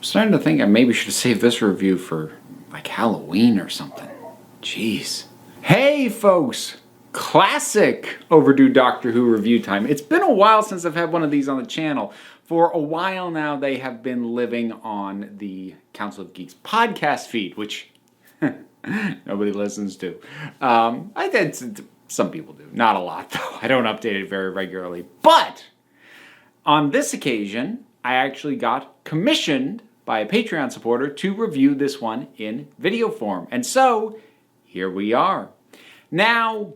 starting to think I maybe should have saved this review for like Halloween or something. Jeez. Hey folks! Classic overdue Doctor Who review time. It's been a while since I've had one of these on the channel. For a while now they have been living on the Council of Geeks podcast feed, which nobody listens to. I did, some people do. Not a lot though. I don't update it very regularly. But on this occasion, I actually got commissioned by a Patreon supporter to review this one in video form. And so, here we are. Now,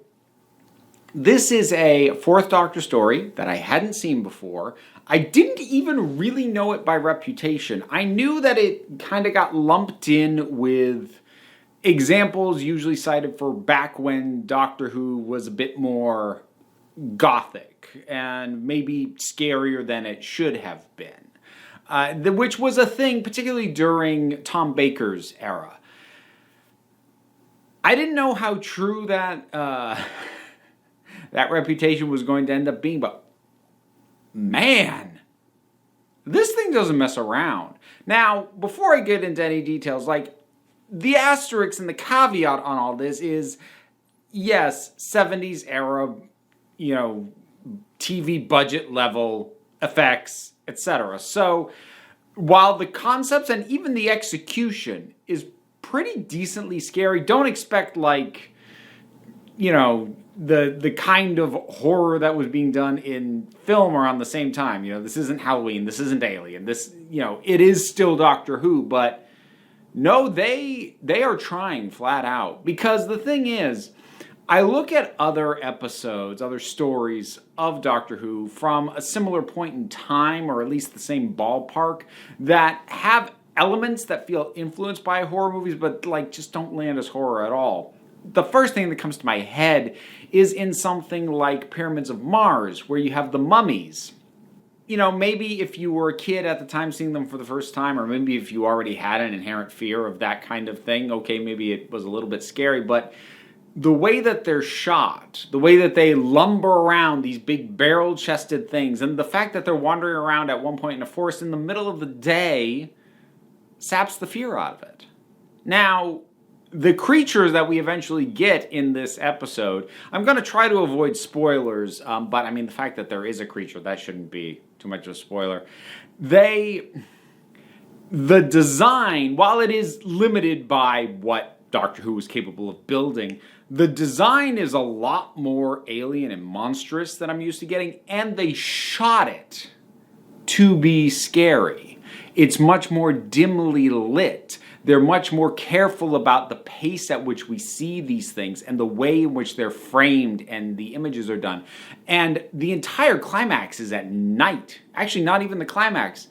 this is a Fourth Doctor story that I hadn't seen before. I didn't even really know it by reputation. I knew that it kind of got lumped in with examples usually cited for back when Doctor Who was a bit more gothic and maybe scarier than it should have been. Which was a thing, particularly during Tom Baker's era. I didn't know how true that that reputation was going to end up being, but man, this thing doesn't mess around. Now, before I get into any details, like, the asterisk and the caveat on all this is, yes, 70s era, you know, TV budget level effects, etc. So, while the concepts and even the execution is pretty decently scary, don't expect, like, you know, the kind of horror that was being done in film around the same time. You know, this isn't Halloween, this isn't Alien, this, you know, it is still Doctor Who, but no, they are trying flat out. Because the thing is, I look at other episodes, other stories of Doctor Who from a similar point in time, or at least the same ballpark, that have elements that feel influenced by horror movies, but like just don't land as horror at all. The first thing that comes to my head is in something like Pyramids of Mars, where you have the mummies. You know, maybe if you were a kid at the time seeing them for the first time, or maybe if you already had an inherent fear of that kind of thing, okay, maybe it was a little bit scary, but the way that they're shot, the way that they lumber around these big barrel-chested things, and the fact that they're wandering around at one point in a forest in the middle of the day saps the fear out of it. Now, the creatures that we eventually get in this episode, I'm going to try to avoid spoilers, but I mean, the fact that there is a creature, that shouldn't be too much of a spoiler. The design, while it is limited by what Doctor Who was capable of building, the design is a lot more alien and monstrous than I'm used to getting, and they shot it to be scary. It's much more dimly lit. They're much more careful about the pace at which we see these things and the way in which they're framed and the images are done. And the entire climax is at night. Actually, not even the climax.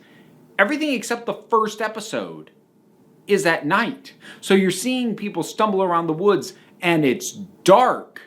Everything except the first episode is at night. So you're seeing people stumble around the woods and it's dark.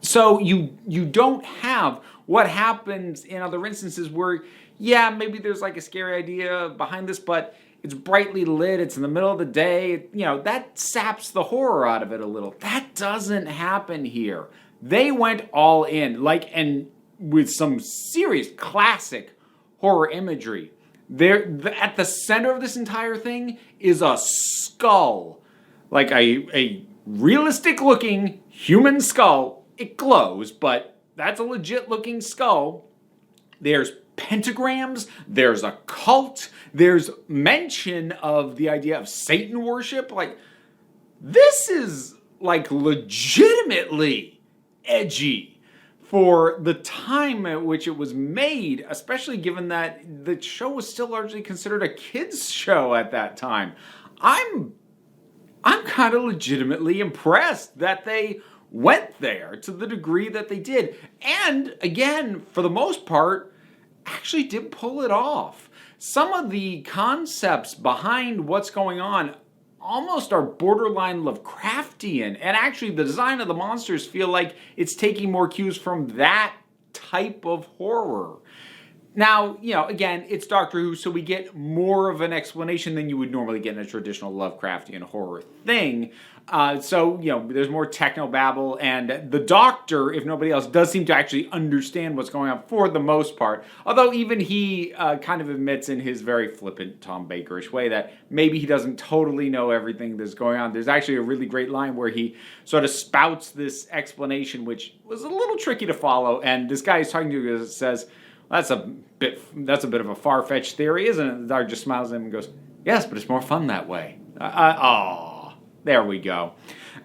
So you don't have what happens in other instances where, yeah, maybe there's like a scary idea behind this, but it's brightly lit, it's in the middle of the day, you know, that saps the horror out of it a little. That doesn't happen here. They went all in, like, and with some serious classic horror imagery. At the center of this entire thing is a skull. Like a realistic looking human skull. It glows, but that's a legit looking skull. There's pentagrams, there's a cult, there's mention of the idea of Satan worship. Like, this is like legitimately edgy for the time at which it was made, especially given that the show was still largely considered a kids show at that time. I'm kind of legitimately impressed that they went there to the degree that they did. And again, for the most part, actually did pull it off. Some of the concepts behind what's going on almost are borderline Lovecraftian, and actually the design of the monsters feel like it's taking more cues from that type of horror. Now, again, it's Doctor Who, so we get more of an explanation than you would normally get in a traditional Lovecraftian horror thing. So, there's more technobabble, and the Doctor, if nobody else, does seem to actually understand what's going on for the most part. Although even he kind of admits in his very flippant Tom Baker-ish way that maybe he doesn't totally know everything that's going on. There's actually a really great line where he sort of spouts this explanation, which was a little tricky to follow, and this guy he's talking to says, that's a bit of a far-fetched theory, isn't it? The Doctor just smiles at him and goes, yes, but it's more fun that way. There we go.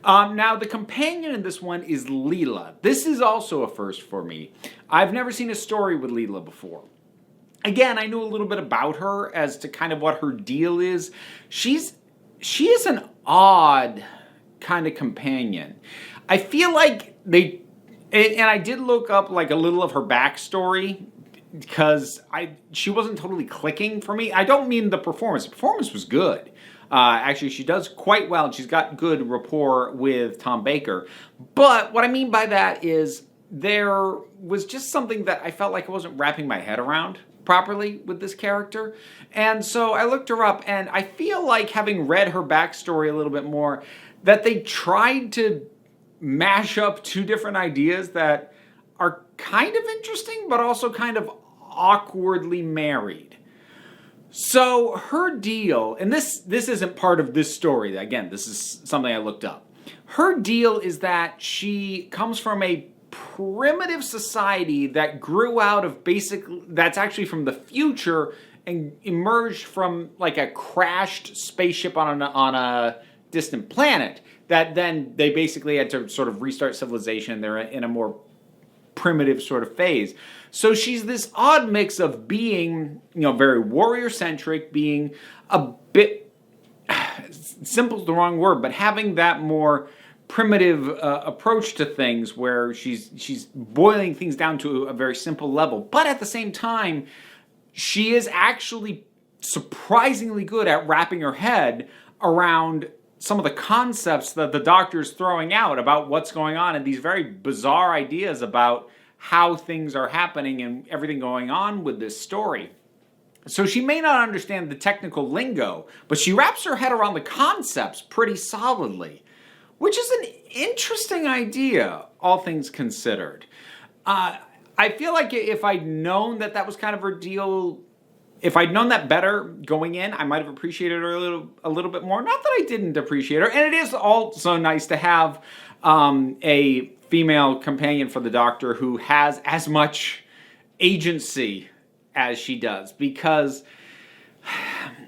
Now, the companion in this one is Leela. This is also a first for me. I've never seen a story with Leela before. Again, I knew a little bit about her as to kind of what her deal is. She is an odd kind of companion. I feel like and I did look up like a little of her backstory, because she wasn't totally clicking for me. I don't mean the performance. The performance was good. Actually, she does quite well, and she's got good rapport with Tom Baker. But what I mean by that is there was just something that I felt like I wasn't wrapping my head around properly with this character. And so I looked her up, and I feel like, having read her backstory a little bit more, that they tried to mash up two different ideas that are kind of interesting, but also kind of awkwardly married. So her deal, and this isn't part of this story. Again, this is something I looked up. Her deal is that she comes from a primitive society that grew out of that's actually from the future and emerged from like a crashed spaceship on a distant planet, that then they basically had to sort of restart civilization. They're in a more primitive sort of phase. So she's this odd mix of being, very warrior-centric, being a bit, simple's the wrong word, but having that more primitive approach to things where she's boiling things down to a very simple level. But at the same time, she is actually surprisingly good at wrapping her head around some of the concepts that the Doctor's throwing out about what's going on, and these very bizarre ideas about how things are happening and everything going on with this story. So she may not understand the technical lingo, but she wraps her head around the concepts pretty solidly, which is an interesting idea, all things considered. I feel like if I'd known that was kind of her deal, if I'd known that better going in, I might have appreciated her a little bit more. Not that I didn't appreciate her. And it is also nice to have a female companion for the Doctor who has as much agency as she does. Because,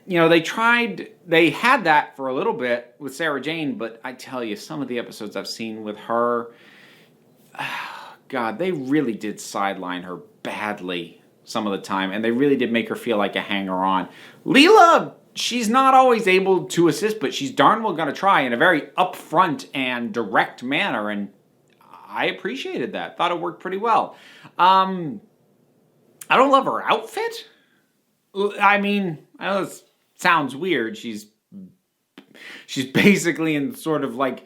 they had that for a little bit with Sarah Jane, but I tell you, some of the episodes I've seen with her, God, they really did sideline her badly some of the time, and they really did make her feel like a hanger-on. Leela, she's not always able to assist, but she's darn well going to try in a very upfront and direct manner, and I appreciated that. Thought it worked pretty well. I don't love her outfit. I mean, I know this sounds weird. She's basically in sort of like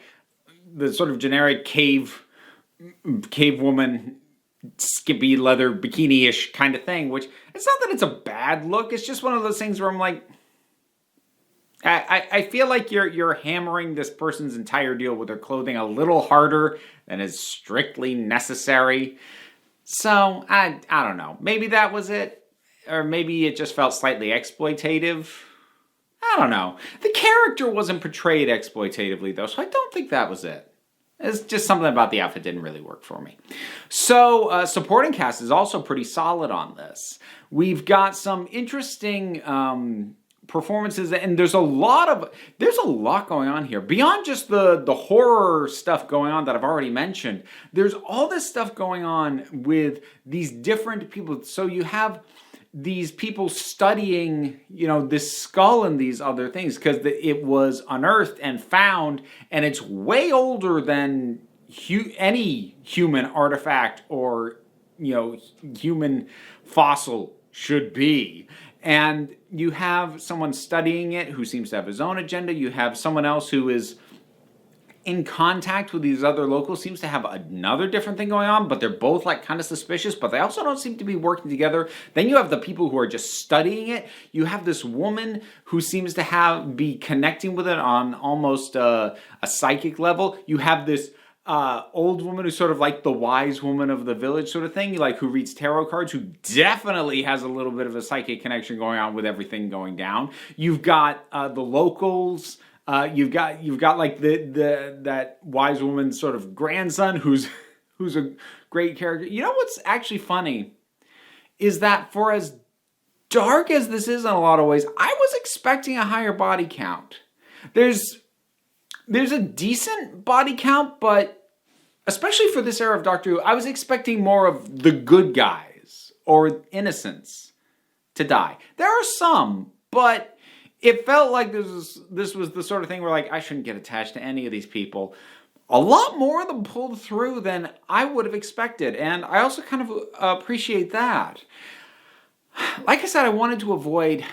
the sort of generic cave woman, skimpy leather bikini-ish kind of thing, which it's not that it's a bad look. It's just one of those things where I'm like, I feel like you're hammering this person's entire deal with their clothing a little harder than is strictly necessary. So I don't know. Maybe that was it, or maybe it just felt slightly exploitative. I don't know. The character wasn't portrayed exploitatively though, so I don't think that was it. It's just something about the outfit didn't really work for me. So, supporting cast is also pretty solid on this. We've got some interesting performances, and there's a lot going on here. Beyond just the horror stuff going on that I've already mentioned, there's all this stuff going on with these different people. So you have these people studying, this skull and these other things, because it was unearthed and found, and it's way older than any human artifact or, human fossil should be. And you have someone studying it who seems to have his own agenda. You have someone else who is in contact with these other locals seems to have another different thing going on, but they're both like kind of suspicious, but they also don't seem to be working together. Then you have the people who are just studying it. You have this woman who seems to be connecting with it on almost a psychic level. You have this old woman who's sort of like the wise woman of the village sort of thing, like who reads tarot cards, who definitely has a little bit of a psychic connection going on with everything going down. You've got the locals. You've got like that wise woman's sort of grandson who's a great character. You know what's actually funny is that for as dark as this is in a lot of ways, I was expecting a higher body count. There's a decent body count, but especially for this era of Doctor Who, I was expecting more of the good guys or innocents to die. There are some, but it felt like this was the sort of thing where like I shouldn't get attached to any of these people. A lot more of them pulled through than I would have expected, and I also kind of appreciate that. Like I said, I wanted to avoid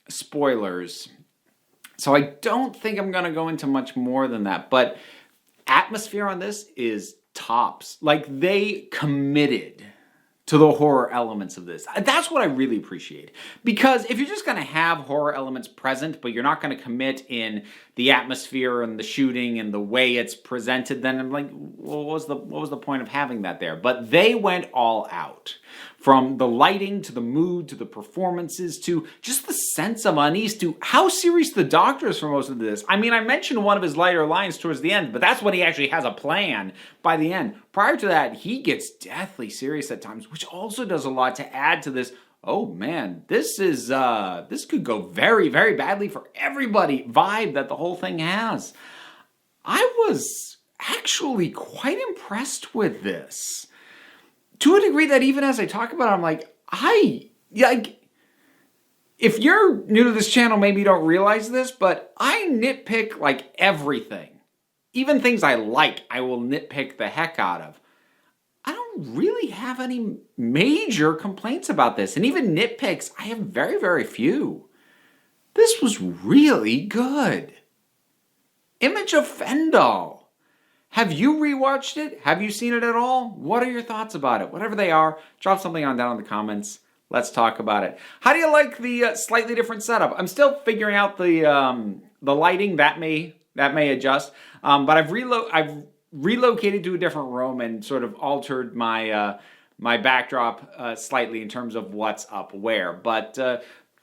spoilers, so I don't think I'm going to go into much more than that, but atmosphere on this is tops. Like, they committed to the horror elements of this. That's what I really appreciate. Because if you're just going to have horror elements present, but you're not going to commit in the atmosphere and the shooting and the way it's presented, then I'm like, well, what was the point of having that there? But they went all out. From the lighting, to the mood, to the performances, to just the sense of unease, to how serious the Doctor is for most of this. I mean, I mentioned one of his lighter lines towards the end, but that's when he actually has a plan by the end. Prior to that, he gets deathly serious at times, which also does a lot to add to this, oh man, this could go very, very badly for everybody vibe that the whole thing has. I was actually quite impressed with this. To a degree that even as I talk about it, I'm like, if you're new to this channel, maybe you don't realize this, but I nitpick like everything. Even things I like, I will nitpick the heck out of. I don't really have any major complaints about this. And even nitpicks, I have very, very few. This was really good. Image of Fendahl. Have you rewatched it? Have you seen it at all? What are your thoughts about it? Whatever they are, drop something on down in the comments. Let's talk about it. How do you like the slightly different setup? I'm still figuring out the lighting. That may adjust. But I've relocated to a different room and sort of altered my my backdrop slightly in terms of what's up where. But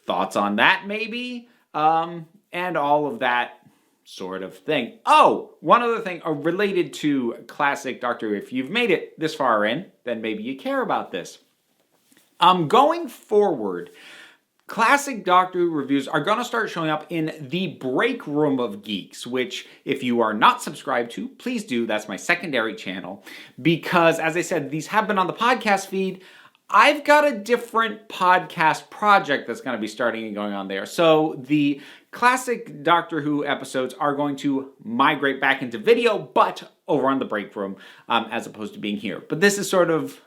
thoughts on that maybe, and all of that sort of thing. Oh, one other thing related to classic Doctor Who. If you've made it this far in, then maybe you care about this. Going forward, classic Doctor Who reviews are going to start showing up in the break room of Geeks, which if you are not subscribed to, please do. That's my secondary channel. Because as I said, these have been on the podcast feed. I've got a different podcast project that's going to be starting and going on there. So the classic Doctor Who episodes are going to migrate back into video, but over on the break room, as opposed to being here. But this is sort of,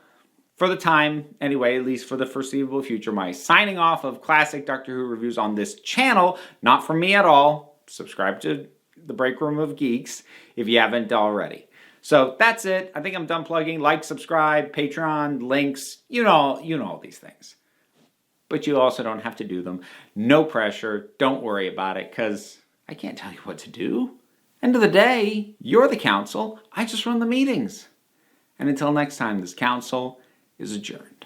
for the time, anyway, at least for the foreseeable future, my signing off of classic Doctor Who reviews on this channel. Not from me at all. Subscribe to the break room of Geeks if you haven't already. So that's it. I think I'm done plugging. Like, subscribe, Patreon, links, you know all these things. But you also don't have to do them. No pressure. Don't worry about it, because I can't tell you what to do. End of the day, you're the council. I just run the meetings. And until next time, this council is adjourned.